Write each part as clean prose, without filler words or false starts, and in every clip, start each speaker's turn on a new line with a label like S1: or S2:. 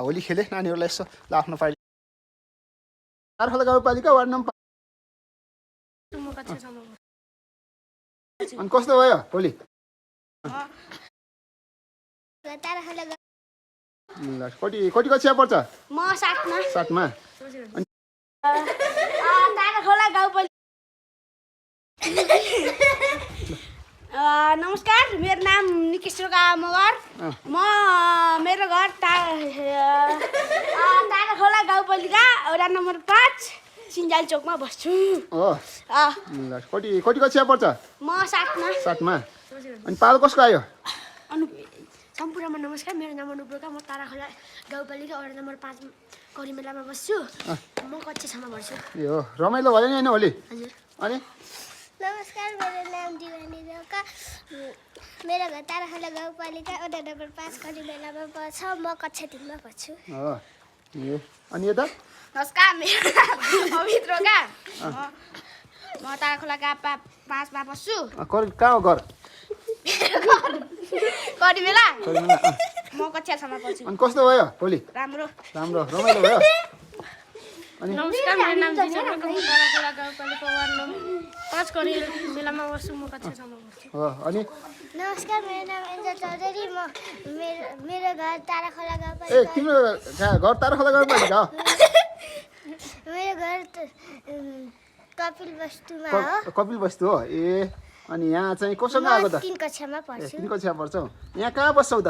S1: होली खेले नानीहरूलाई यसो ल आफ्नो पाली तारखोला गाउँपालिका वार्ड नम्बर अनि कस्तो भयो होली कति कति कक्षा पर्छ
S2: म 7 मा
S1: 7 मा
S2: ताराखोला गाउँपालिका नमस्कार मेरो नाम निकेश्वर मगर म मेरो घर ताराखोला गाउँपालिका वडा नम्बर 5 सिन्जाल चोकमा बस्छु
S1: हो कति कति कक्षा पर्छ
S2: म 7 मा
S1: अनि पालो कसको आयो
S2: सम्पूर्णमा नमस्कार मेरो नाम अनुप्रेका म ताराखोला गाउँपालिका वडा नम्बर 5 करिमेलामा बस्छु म कक्षा 6 मा पढ्छु
S1: ए हो रमाइलो भयो नि हैन होली
S2: हजुर
S1: अनि
S3: नमस्कार मेरो नाम दिवानी रोका मेरो घर ताराखोला गाउँपालिका वडा नम्बर 5 करिमेलामा पर्छ म कक्षा 3 मा पढ्छु
S1: हो ए अनि यता
S2: नमस्कार मेरो नाम अमित रोका म ताराखोला 5 मा बस्छु
S1: कहाँ हो घर
S2: करिमेला म कक्षा 6 मा पढ्छु
S1: अनि कस्तो भयो होली
S2: राम्रो
S1: राम्रो रमाइलो भयो अनि
S2: नमस्कार मेरो नाम जिजन रोका म ताराखोला गाउँपालिका वार्ड नम्बर 5 करिमेलामा बस्छु म कक्षा 6 मा पढ्छु
S1: हो अनि
S3: नमस्कार मेरो नाम एन्जल चौधरी म मेरो घर ताराखोला
S1: ए
S3: गाउँपालिका
S1: तिम्रो घर ताराखोला गाउँपालिका हो
S3: मेरो घर कपिल वस्तुमा हो
S1: कपिल वस्तु हो ए अनि यहाँ चाहिँ कोसँग आएको त
S3: 3 कक्षामा पढ्छु
S1: 3 कक्षा पढ्छौ यहाँ कहाँ बस्छौ त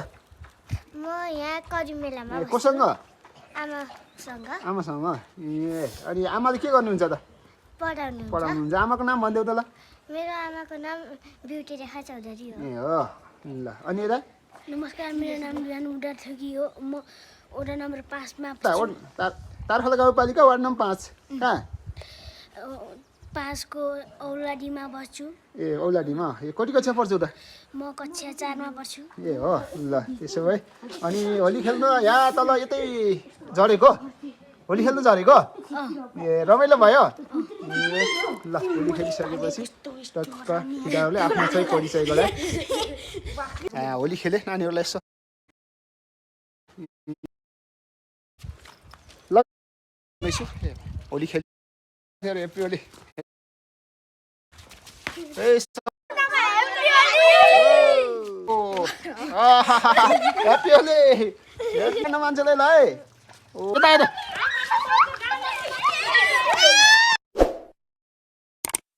S3: म यहाँ करिमेलामा बस्छु
S1: कोसँग
S3: आमासँग
S1: आमासँग ए अनि आमाले के गर्नुहुन्छ त
S3: पढाउनुहुन्छ
S1: पढाउनुहुन्छ आमाको नाम भनिदेऊ त ल
S3: मेरो आमाको नाम ब्युटी रेखा चौधरी हो
S1: ए हो ल अनि यता
S2: नमस्कार मेरो नाम बिहान उडा थकी हो म वडा नम्बर 5 मा
S1: तारखोला गाउँपालिका वार्ड नम्बर 5 कहाँ
S2: 5 को औलाडीमा बस्छु
S1: ए औलाडीमा ए कति कक्षा पढ्छौ त
S2: म कक्षा 4 मा पढ्छु
S1: ए हो ल त्यसो भए अनि होली खेल्नु यहाँ तल यतै झरेको होली खेल्नु झरेको ए रमाइलो भयो ए ल होली खेलिसकेपछि टक्क केटाहरूले आफ्नो चाहिँ परिचय गराए होली खेले नानीहरूलाई यसो ल होली खेल हेप्पी होली हेप्पी होली हेर्नु मान्छेलाई ल है